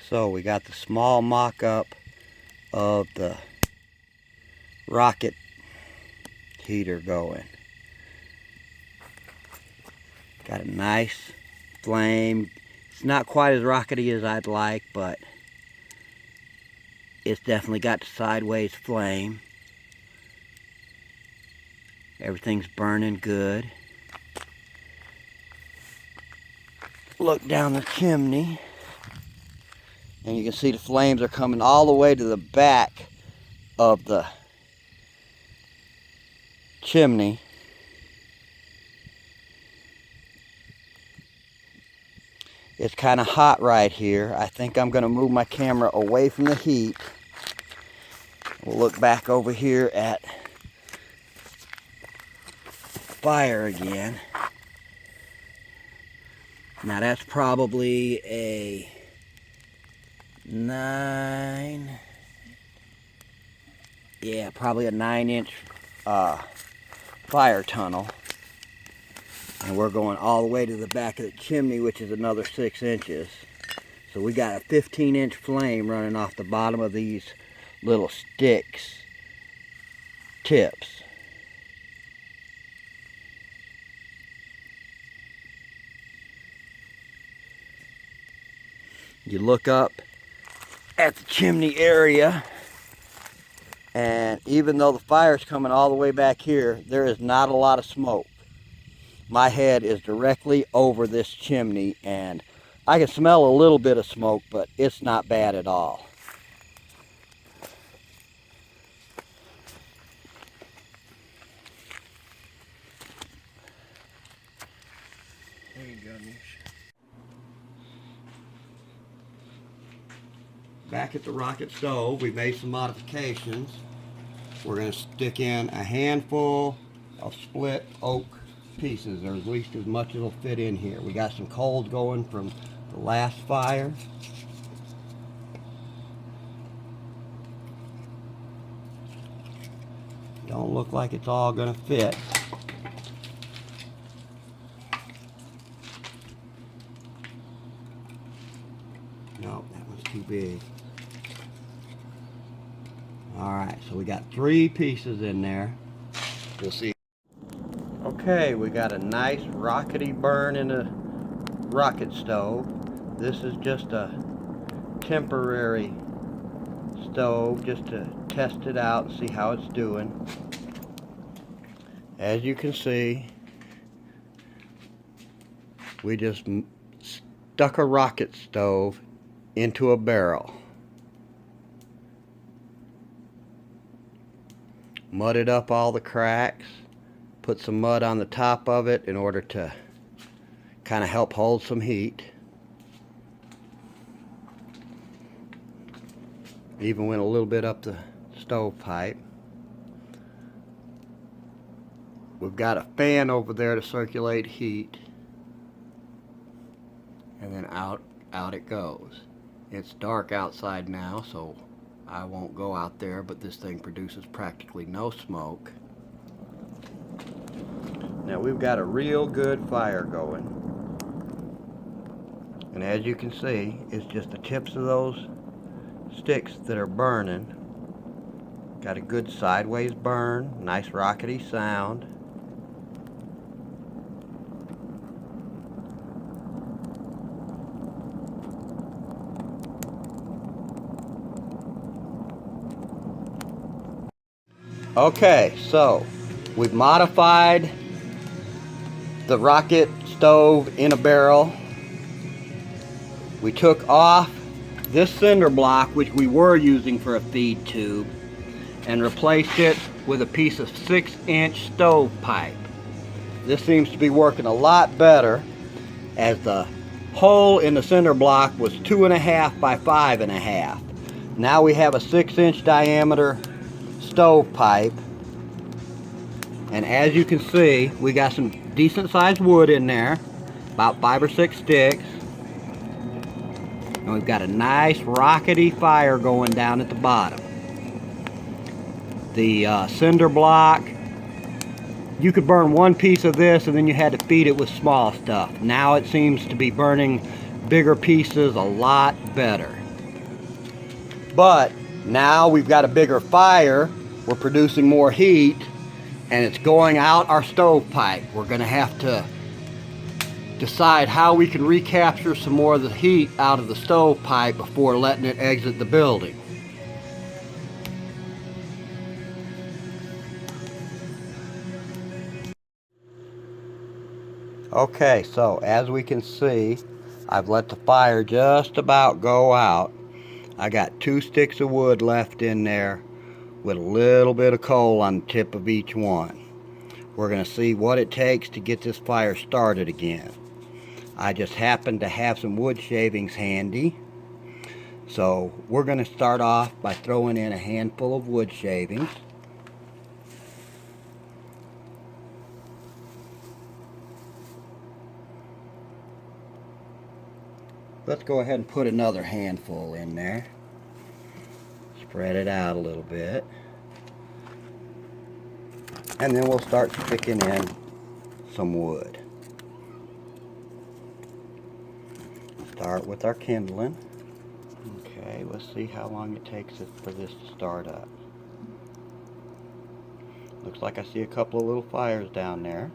So we got the small mock-up of the rocket heater going. Got a nice flame. It's not quite as rockety as I'd like, but it's definitely got the sideways flame. Everything's burning good. Look down the chimney, and you can see the flames are coming all the way to the back of the chimney. It's kind of hot right here. I think I'm going to move my camera away from the heat. We'll look back over here at fire again. Now that's probably a 9, yeah, probably a 9-inch fire tunnel. And we're going all the way to the back of the chimney, which is another 6 inches. So we got a 15-inch flame running off the bottom of these little sticks tips. You look up at the chimney area, and even though the fire's coming all the way back here, there is not a lot of smoke. My head is directly over this chimney, and I can smell a little bit of smoke, but it's not bad at all. There you go, Nish. Back at the rocket stove, we made some modifications. We're going to stick in a handful of split oak pieces, or at least as much as will fit in here. We got some coals going from the last fire. Don't look like it's all going to fit. No, that one's too big. Alright, so we got 3 pieces in there. We'll see. Okay, we got a nice rockety burn in the rocket stove. This is just a temporary stove just to test it out and see how it's doing. As you can see, we just stuck a rocket stove into a barrel. Mudded up all the cracks. Put some mud on the top of it in order to kind of help hold some heat. Even went a little bit up the stovepipe. We've got a fan over there to circulate heat. And then out it goes. It's dark outside now, so I won't go out there, but this thing produces practically no smoke. Now we've got a real good fire going. And as you can see, it's just the tips of those sticks that are burning. Got a good sideways burn, nice rockety sound. Okay, so we've modified the rocket stove in a barrel. We took off this cinder block, which we were using for a feed tube, and replaced it with a piece of 6-inch stove pipe. This seems to be working a lot better, as the hole in the cinder block was 2.5 by 5.5. Now we have a 6-inch diameter stove pipe, and as you can see, we got some decent sized wood in there, about 5 or 6 sticks, and we've got a nice rockety fire going down at the bottom. The cinder block, you could burn one piece of this and then you had to feed it with small stuff. Now it seems to be burning bigger pieces a lot better. But now we've got a bigger fire, we're producing more heat, and it's going out our stovepipe. We're going to have to decide how we can recapture some more of the heat out of the stovepipe before letting it exit the building. Okay, so as we can see, I've let the fire just about go out. I got 2 sticks of wood left in there with a little bit of coal on the tip of each one. We're going to see what it takes to get this fire started again. I just happen to have some wood shavings handy. So we're going to start off by throwing in a handful of wood shavings. Let's go ahead and put another handful in there. Spread it out a little bit. And then we'll start sticking in some wood. Start with our kindling. Okay, let's see how long it takes for this to start up. Looks like I see a couple of little fires down there.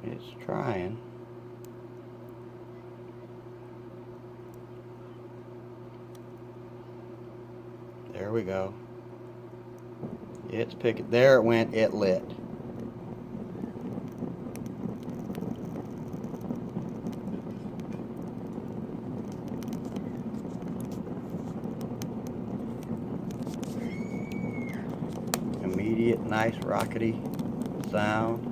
It's trying. There we go. It's picking. There it went. It lit. Immediate, nice, rockety sound.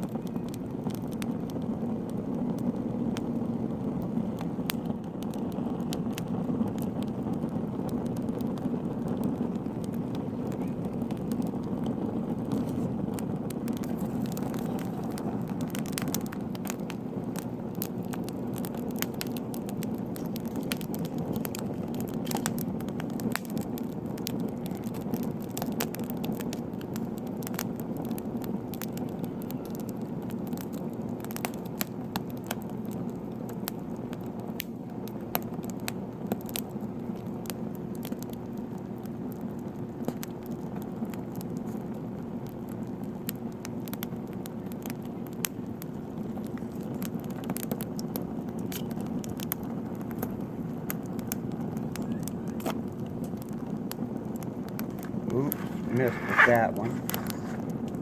Oops, missed with that one.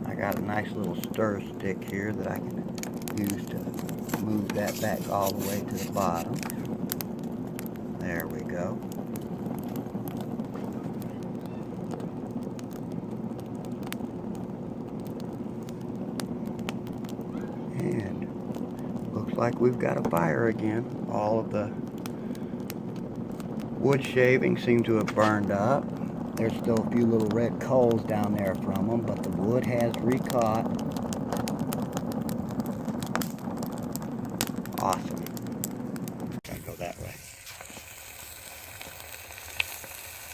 I got a nice little stir stick here that I can use to move that back all the way to the bottom. There we go. And looks like we've got a fire again. All of the wood shavings seem to have burned up. There's still a few little red coals down there from them, but the wood has recaught. Awesome. Gotta go that way.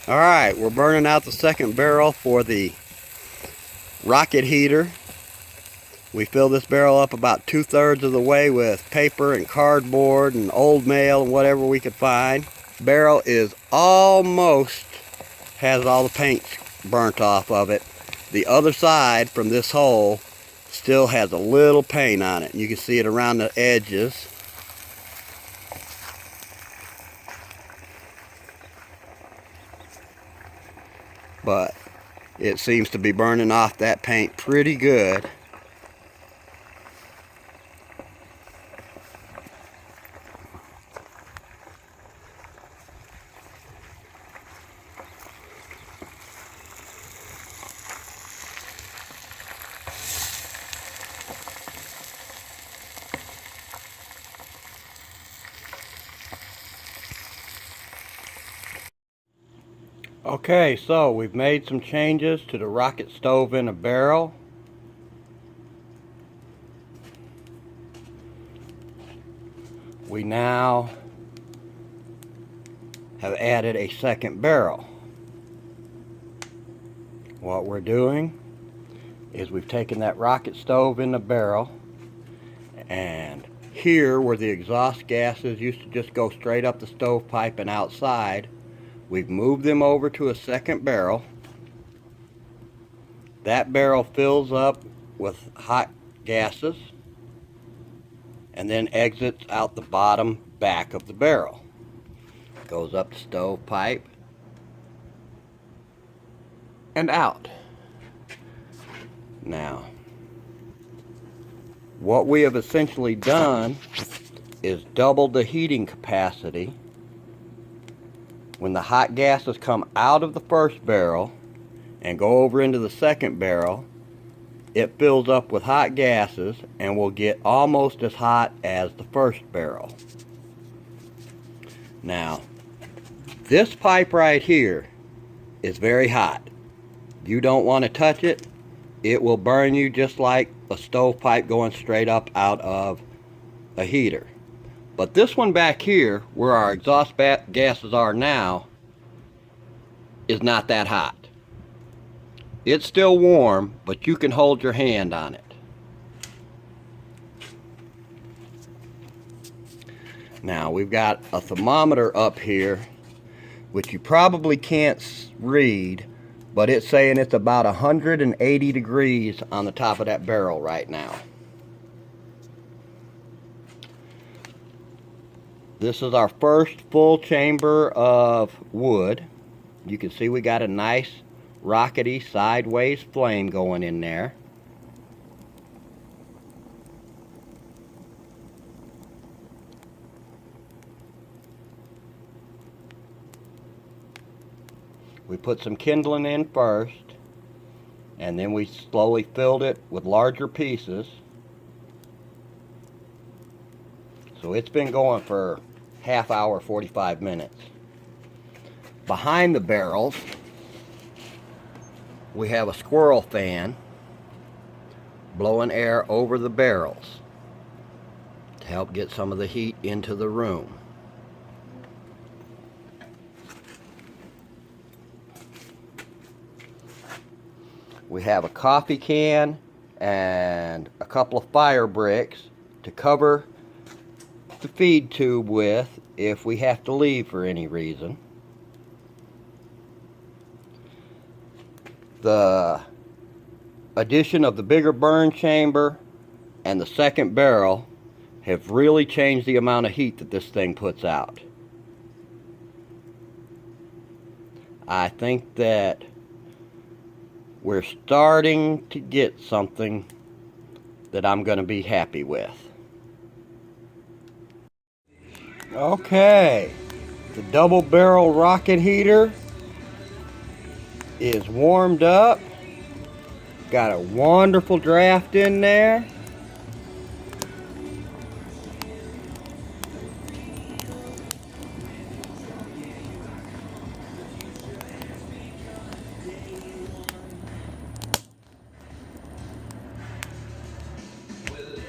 Alright, we're burning out the second barrel for the rocket heater. We fill this barrel up about 2/3 of the way with paper and cardboard and old mail and whatever we could find. Barrel is almost has all the paint burnt off of it. The other side from this hole still has a little paint on it. You can see it around the edges. But it seems to be burning off that paint pretty good. Okay, so we've made some changes to the rocket stove in a barrel. We now have added a second barrel. What we're doing is we've taken that rocket stove in the barrel, and here where the exhaust gases used to just go straight up the stovepipe and outside, we've moved them over to a second barrel. That barrel fills up with hot gases and then exits out the bottom back of the barrel. Goes up the stovepipe and out. Now, what we have essentially done is doubled the heating capacity. When the hot gases come out of the first barrel and go over into the second barrel, it fills up with hot gases and will get almost as hot as the first barrel. Now, this pipe right here is very hot. You don't want to touch it. It will burn you just like a stovepipe going straight up out of a heater. But this one back here, where our exhaust gases are now, is not that hot. It's still warm, but you can hold your hand on it. Now we've got a thermometer up here, which you probably can't read, but it's saying it's about 180 degrees on the top of that barrel right now. This is our first full chamber of wood. You can see we got a nice rockety sideways flame going in there. We put some kindling in first, and then we slowly filled it with larger pieces. So it's been going for half hour, 45 minutes. Behind the barrels, we have a squirrel fan blowing air over the barrels to help get some of the heat into the room. We have a coffee can and a couple of fire bricks to cover the feed tube with if we have to leave for any reason. The addition of the bigger burn chamber and the second barrel have really changed the amount of heat that this thing puts out. I think that we're starting to get something that I'm going to be happy with. Okay, the double barrel rocket heater is warmed up. Got a wonderful draft in there.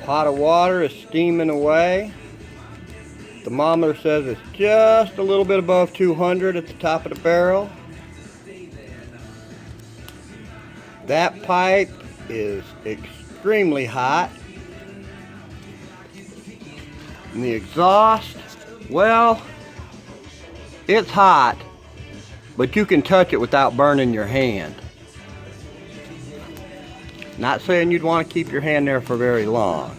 Pot of water is steaming away. Thermometer says it's just a little bit above 200 at the top of the barrel. That pipe is extremely hot. And the exhaust, well, it's hot, but you can touch it without burning your hand. Not saying you'd want to keep your hand there for very long.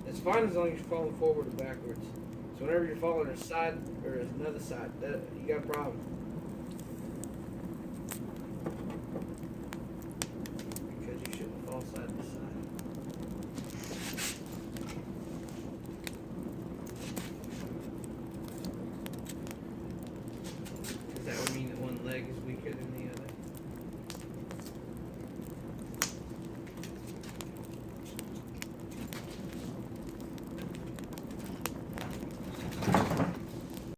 It's fine as long as you're falling forward or backwards. So whenever you're falling on a side or another side, that you got a problem.